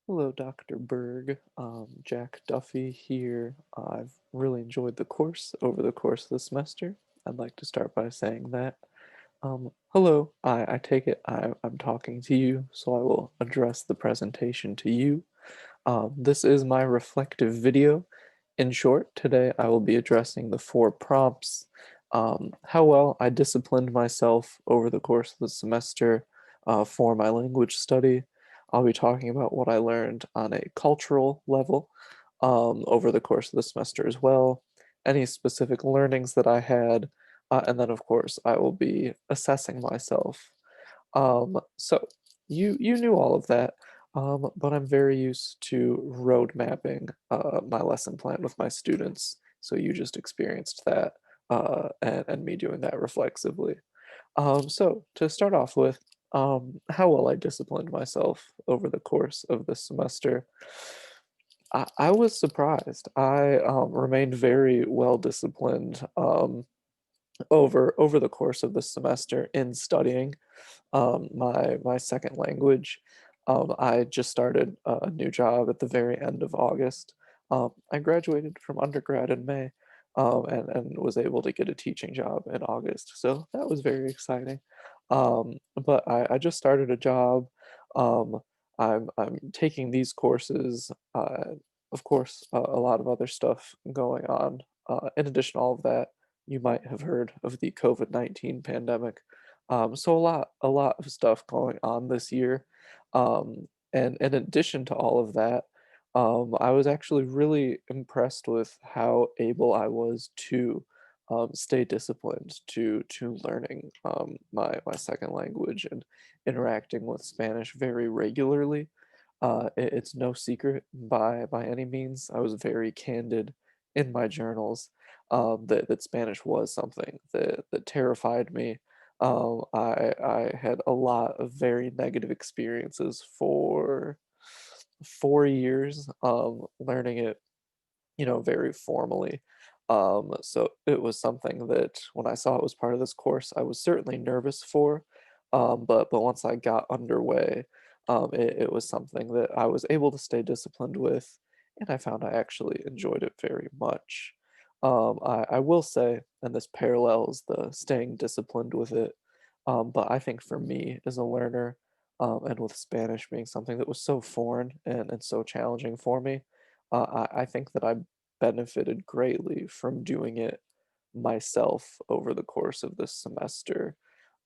Hello, Dr. Berg. Jack Duffy here. I've really enjoyed the course over the course of the semester. I'd like to start by saying that. Hello, I take it I'm talking to you, so I will address the presentation to you. This is my reflective video. In short, today I will be addressing the four prompts, how well I disciplined myself over the course of the semester for my language study. I'll be talking about what I learned on a cultural level over the course of the semester as well, any specific learnings that I had, and then of course I will be assessing myself. So you knew all of that, but I'm very used to road mapping my lesson plan with my students. So you just experienced that, and me doing that reflexively. So to start off with, how well I disciplined myself over the course of this semester. I was surprised. I remained very well disciplined over the course of the semester in studying my second language. I just started a new job at the very end of August. I graduated from undergrad in May, and was able to get a teaching job in August. So that was very exciting. But I just started a job. Um, I'm taking these courses. Of course, a lot of other stuff going on. In addition to all of that, you might have heard of the COVID-19 pandemic. So a lot of stuff going on this year. And in addition to all of that, I was actually really impressed with how able I was to stay disciplined to learning my second language and interacting with Spanish very regularly. It's no secret by any means. I was very candid in my journals that Spanish was something that terrified me. I had a lot of very negative experiences for 4 years learning it, very formally. So it was something that when I saw it was part of this course, I was certainly nervous for. But once I got underway, it was something that I was able to stay disciplined with, and I found I actually enjoyed it very much. I will say, and this parallels the staying disciplined with it, but I think for me as a learner, and with Spanish being something that was so foreign and so challenging for me, I think that I benefited greatly from doing it myself over the course of this semester.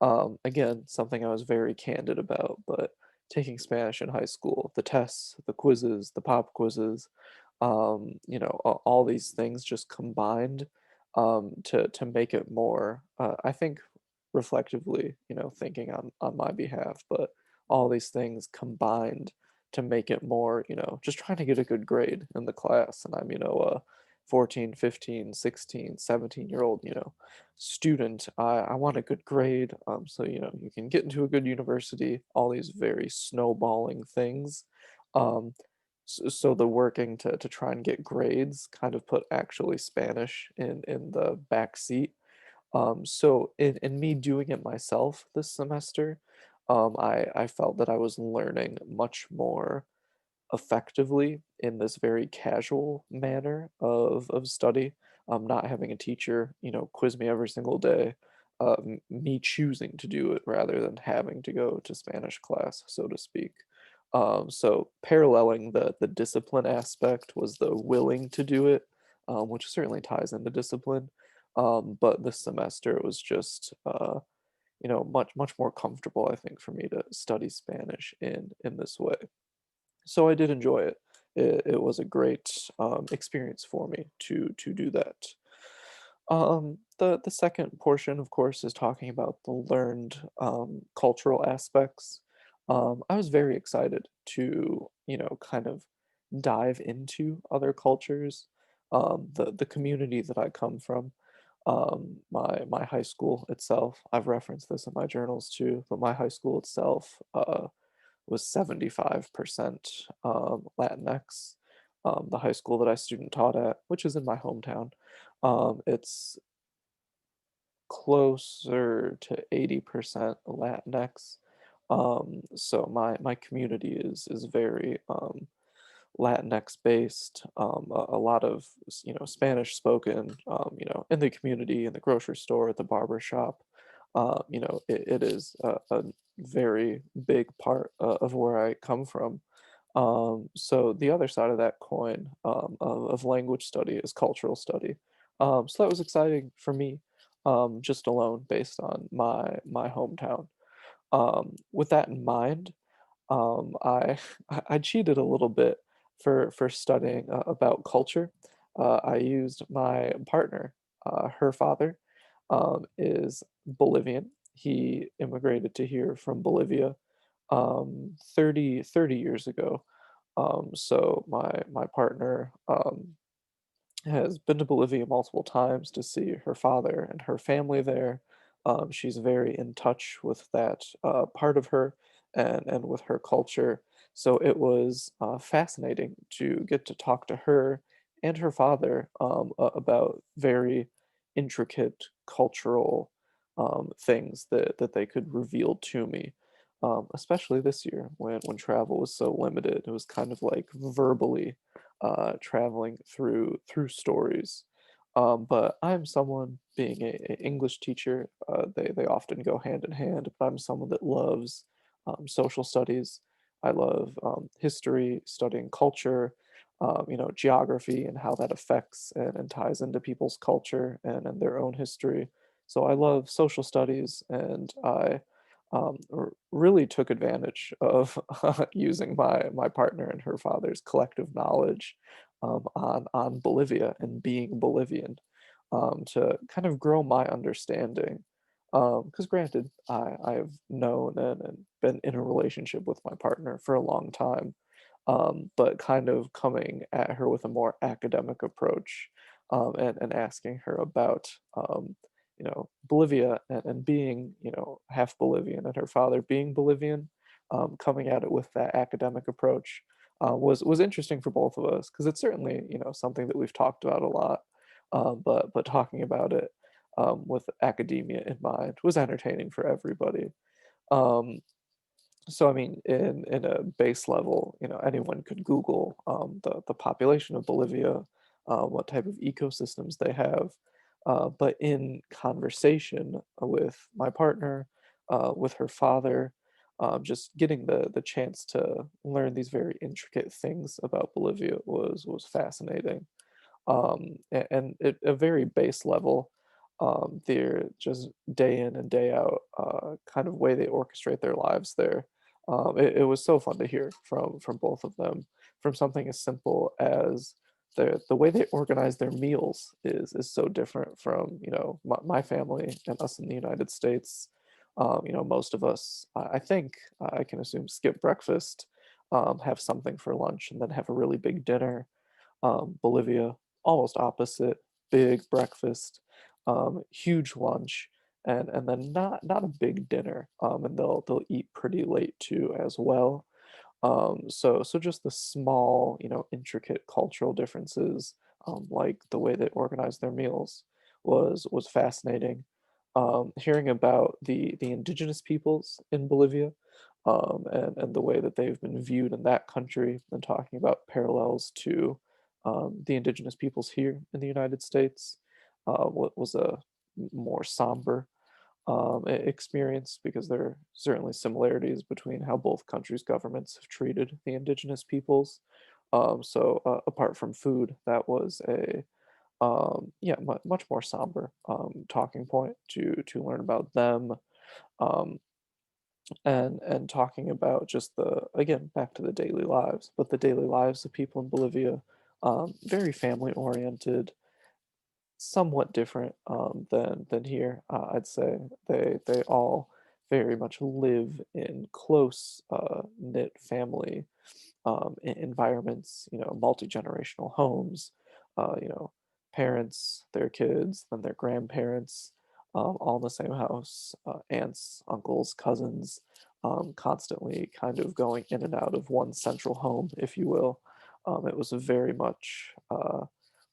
Again, something I was very candid about, but taking Spanish in high school, the tests, the quizzes, the pop quizzes, all these things just combined to make it more. I think reflectively, thinking on my behalf, but all these things combined to make it more, just trying to get a good grade in the class. And I'm, a 14, 15, 16, 17-year-old, student. I want a good grade. So, you can get into a good university, all these very snowballing things. Um, so the working to try and get grades kind of put actually Spanish in the back seat. So in me doing it myself this semester, I felt that I was learning much more effectively in this very casual manner of study, not having a teacher, quiz me every single day, me choosing to do it rather than having to go to Spanish class, so to speak. So paralleling the discipline aspect was the willing to do it, which certainly ties into discipline. But this semester it was just much more comfortable, I think, for me to study Spanish in this way. So I did enjoy it. It was a great experience for me to do that. The second portion, of course, is talking about the learned cultural aspects. I was very excited to kind of dive into other cultures. The community that I come from, my high school itself. I've referenced this in my journals too, but my high school itself was 75% Latinx. The high school that I student taught at, which is in my hometown, it's closer to 80% Latinx. So my community is very Latinx based, a lot of Spanish spoken, in the community, in the grocery store, at the barber shop. It is a very big part of where I come from. So the other side of that coin of language study is cultural study. So that was exciting for me, just alone based on my hometown. With that in mind, I I cheated a little bit for studying about culture. I used my partner. Her father is Bolivian. He immigrated to here from Bolivia 30 years ago. So my partner has been to Bolivia multiple times to see her father and her family there. She's very in touch with that part of her and with her culture. So it was fascinating to get to talk to her and her father about very intricate cultural things that they could reveal to me. Especially this year when travel was so limited, it was kind of like verbally traveling through stories. But I'm someone being a English teacher. They often go hand in hand. But I'm someone that loves social studies. I love history, studying culture, geography, and how that affects and ties into people's culture and their own history. So I love social studies, and I really took advantage of using my partner and her father's collective knowledge on Bolivia and being Bolivian to kind of grow my understanding. Because granted, I've known and been in a relationship with my partner for a long time, but kind of coming at her with a more academic approach and asking her about Bolivia and being, half Bolivian and her father being Bolivian, coming at it with that academic approach was interesting for both of us because it's certainly, something that we've talked about a lot, but talking about it with academia in mind was entertaining for everybody. Um, so I mean, in a base level, anyone could Google the population of Bolivia, what type of ecosystems they have. But in conversation with my partner, with her father, just getting the chance to learn these very intricate things about Bolivia was fascinating. And at a very base level, they're just day in and day out, kind of way they orchestrate their lives there. It was so fun to hear from both of them, from something as simple as the way they organize their meals is so different from my family and us in the United States. Most of us, I think, I can assume, skip breakfast, have something for lunch, and then have a really big dinner. Bolivia, almost opposite, big breakfast, huge lunch, and then not a big dinner. And they'll eat pretty late too as well. So just the small, intricate cultural differences, like the way they organize their meals, was fascinating. Hearing about the indigenous peoples in Bolivia, and the way that they've been viewed in that country, and talking about parallels to the indigenous peoples here in the United States, what was a more somber experience because there are certainly similarities between how both countries' governments have treated the indigenous peoples. So apart from food, that was a much more somber talking point to learn about them, um, and talking about just the again back to the daily lives, but the daily lives of people in Bolivia, very family oriented, somewhat different than here. I'd say they all very much live in close knit family environments. Multi generational homes. Uh, you know, Parents, their kids, then their grandparents, all in the same house. Aunts, uncles, cousins, constantly kind of going in and out of one central home, if you will. It was very much.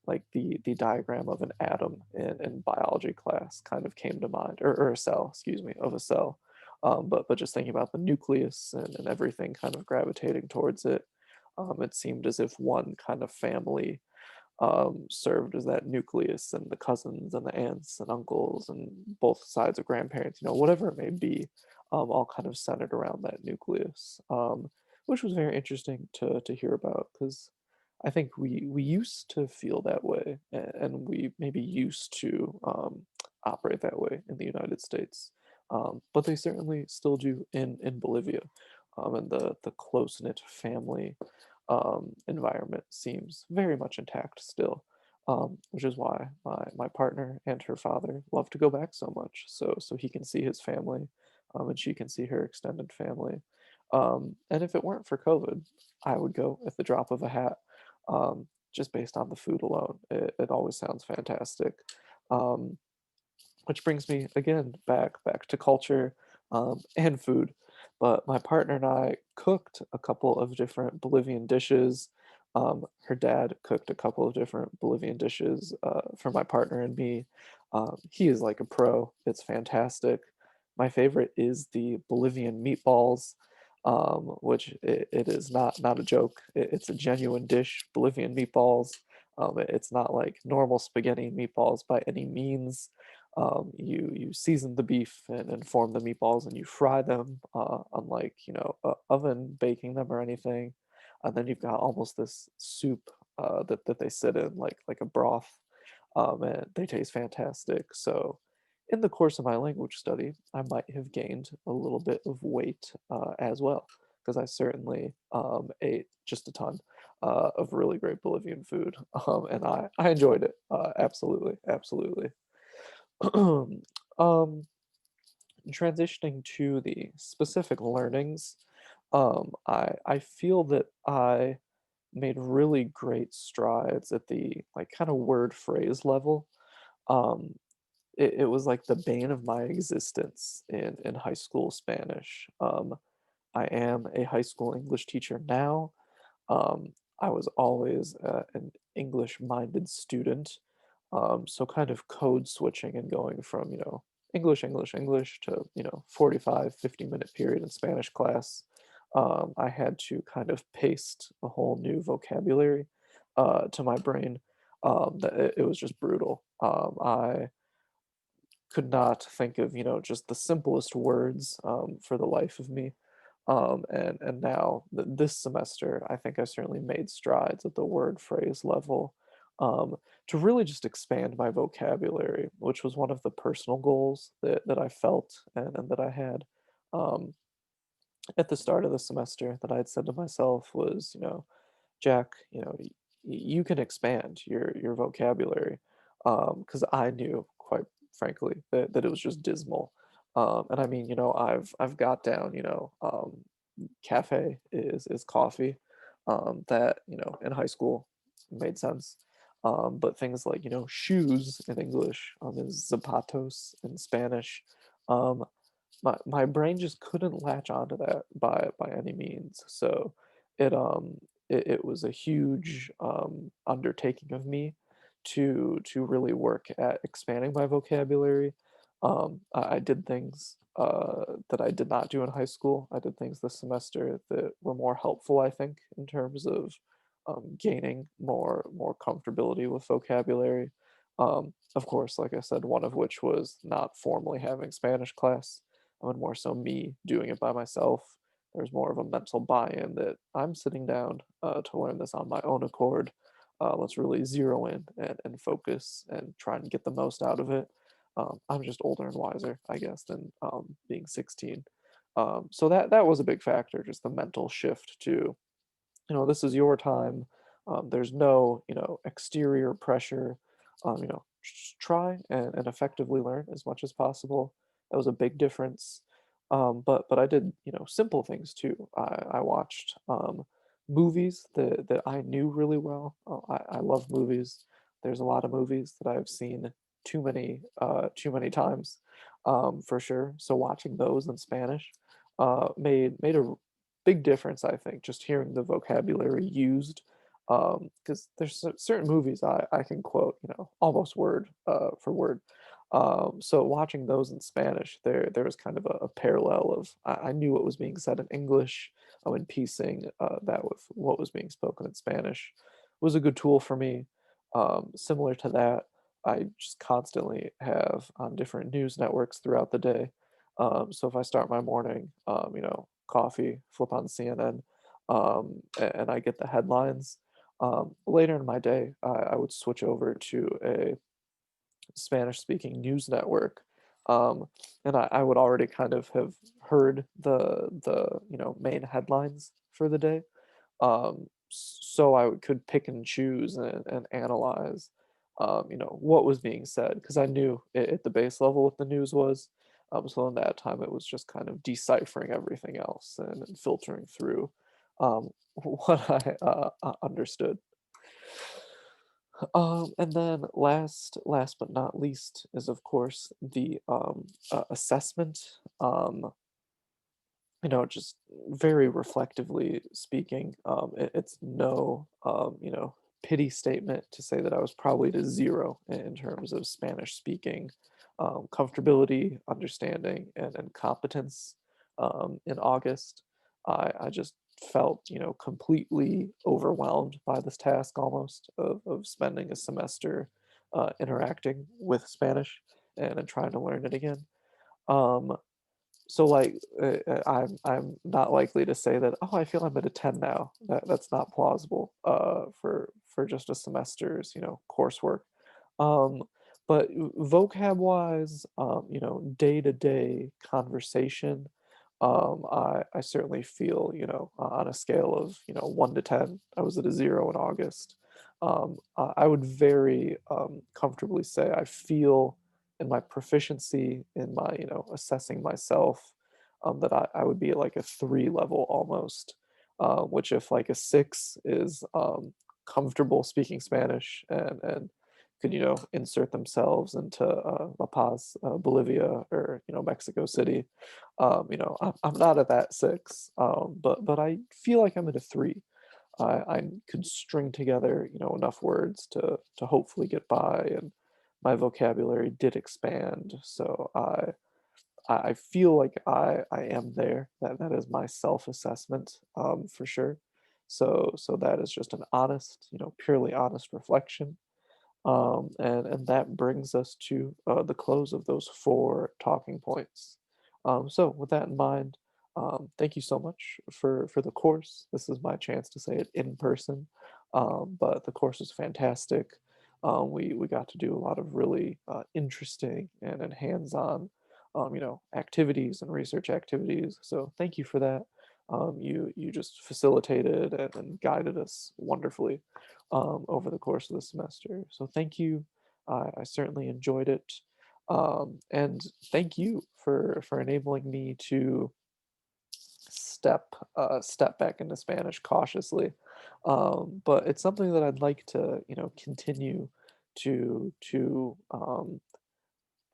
Like the diagram of an atom in biology class kind of came to mind, or a cell, excuse me, of a cell. but just thinking about the nucleus and everything kind of gravitating towards it, it seemed as if one kind of family served as that nucleus, and the cousins and the aunts and uncles and both sides of grandparents, whatever it may be, all kind of centered around that nucleus, which was very interesting to hear about because I think we used to feel that way, and we maybe used to operate that way in the United States, but they certainly still do in Bolivia, and the close knit family environment seems very much intact still, which is why my partner and her father love to go back so much. So he can see his family, and she can see her extended family. And if it weren't for COVID, I would go at the drop of a hat, just based on the food alone. It always sounds fantastic. Um, which brings me again back to culture, and food. But my partner and I cooked a couple of different Bolivian dishes. Her dad cooked a couple of different Bolivian dishes for my partner and me. He is like a pro. It's fantastic. My favorite is the Bolivian meatballs, which it is not a joke. It's a genuine dish. Bolivian meatballs. It's not like normal spaghetti and meatballs by any means. You season the beef and form the meatballs, and you fry them, unlike oven baking them or anything. And then you've got almost this soup that they sit in like a broth, and they taste fantastic. So, in the course of my language study, I might have gained a little bit of weight as well, because I certainly ate just a ton of really great Bolivian food, and I enjoyed it, absolutely, absolutely. um, Transitioning to the specific learnings, I feel that I made really great strides at the like kind of word phrase level. Um, it was like the bane of my existence in high school Spanish. I am a high school English teacher now. I was always an English-minded student, so kind of code switching and going from, English, English, English to, 45, 50-minute period in Spanish class. I had to kind of paste a whole new vocabulary to my brain. That it was just brutal. I could not think of, just the simplest words for the life of me. And now this semester, I think I certainly made strides at the word phrase level, um, to really just expand my vocabulary, which was one of the personal goals that I felt and that I had um, at the start of the semester that I had said to myself was, Jack, you can expand your vocabulary, because I knew, quite frankly, that it was just dismal. And I mean, I've got down, cafe is coffee. That in high school made sense. But things like shoes in English, is zapatos in Spanish. Um, my brain just couldn't latch onto that by any means. So it it was a huge undertaking of me to really work at expanding my vocabulary. I did things that I did not do in high school. I did things this semester that were more helpful, I think, in terms of gaining more comfortability with vocabulary. Of course, like I said, one of which was not formally having Spanish class, and more so me doing it by myself. There's more of a mental buy-in that I'm sitting down to learn this on my own accord. Let's really zero in and focus and try and get the most out of it. I'm just older and wiser, I guess, than being 16. So that was a big factor, just the mental shift to, this is your time. There's no, exterior pressure. Just try and effectively learn as much as possible. That was a big difference. But I did, simple things too. I watched movies that I knew really well. I love movies. There's a lot of movies that I've seen too many times, for sure. So watching those in Spanish made a big difference, I think, just hearing the vocabulary used. Because there's certain movies I can quote, almost word for word. So watching those in Spanish, there was kind of a parallel of I knew what was being said in English, and piecing that with what was being spoken in Spanish was a good tool for me. Similar to that, I just constantly have on different news networks throughout the day. So if I start my morning, coffee, flip on CNN, and I get the headlines. Later in my day, I would switch over to a Spanish speaking news network. Um, and I would already kind of have heard the main headlines for the day. So I could pick and choose and analyze what was being said because I knew at the base level what the news was. So in that time it was just kind of deciphering everything else and filtering through what I understood. And then last but not least is of course the assessment. Just very reflectively speaking, it's no pity statement to say that I was probably to zero in terms of Spanish speaking comfortability, understanding, and competence. In August, I just felt completely overwhelmed by this task almost of spending a semester interacting with Spanish and trying to learn it again. Um, so like I'm not likely to say that, oh, I feel I'm at a 10 now. That's not plausible for just a semester's coursework. Um, but vocab wise, day to day conversation, I certainly feel on a scale of 1 to 10, I was at a zero in August. I would very comfortably say I feel in my proficiency in my assessing myself that I would be at like a 3 level almost, which if like a 6 is comfortable speaking Spanish and could insert themselves into La Paz, Bolivia, or Mexico City. I'm not at that 6, but I feel like I'm at a 3. I could string together, enough words to hopefully get by, and my vocabulary did expand. So I feel like I am there. That is my self assessment, for sure. So that is just an honest, purely honest reflection. And that brings us to the close of those 4 talking points. So with that in mind, thank you so much for the course. This is my chance to say it in person, but the course was fantastic. We got to do a lot of really interesting and hands-on, activities and research activities. So thank you for that. You just facilitated and guided us wonderfully over the course of the semester. So thank you. I certainly enjoyed it, and thank you for enabling me to step back into Spanish cautiously. But it's something that I'd like to continue to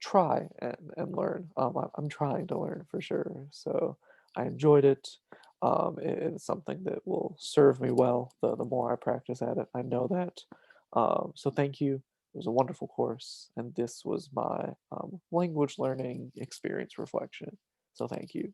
try and learn. I'm trying to learn for sure. So I enjoyed it. It's something that will serve me well the more I practice at it. I know that. So thank you. It was a wonderful course, and this was my language learning experience reflection. So thank you.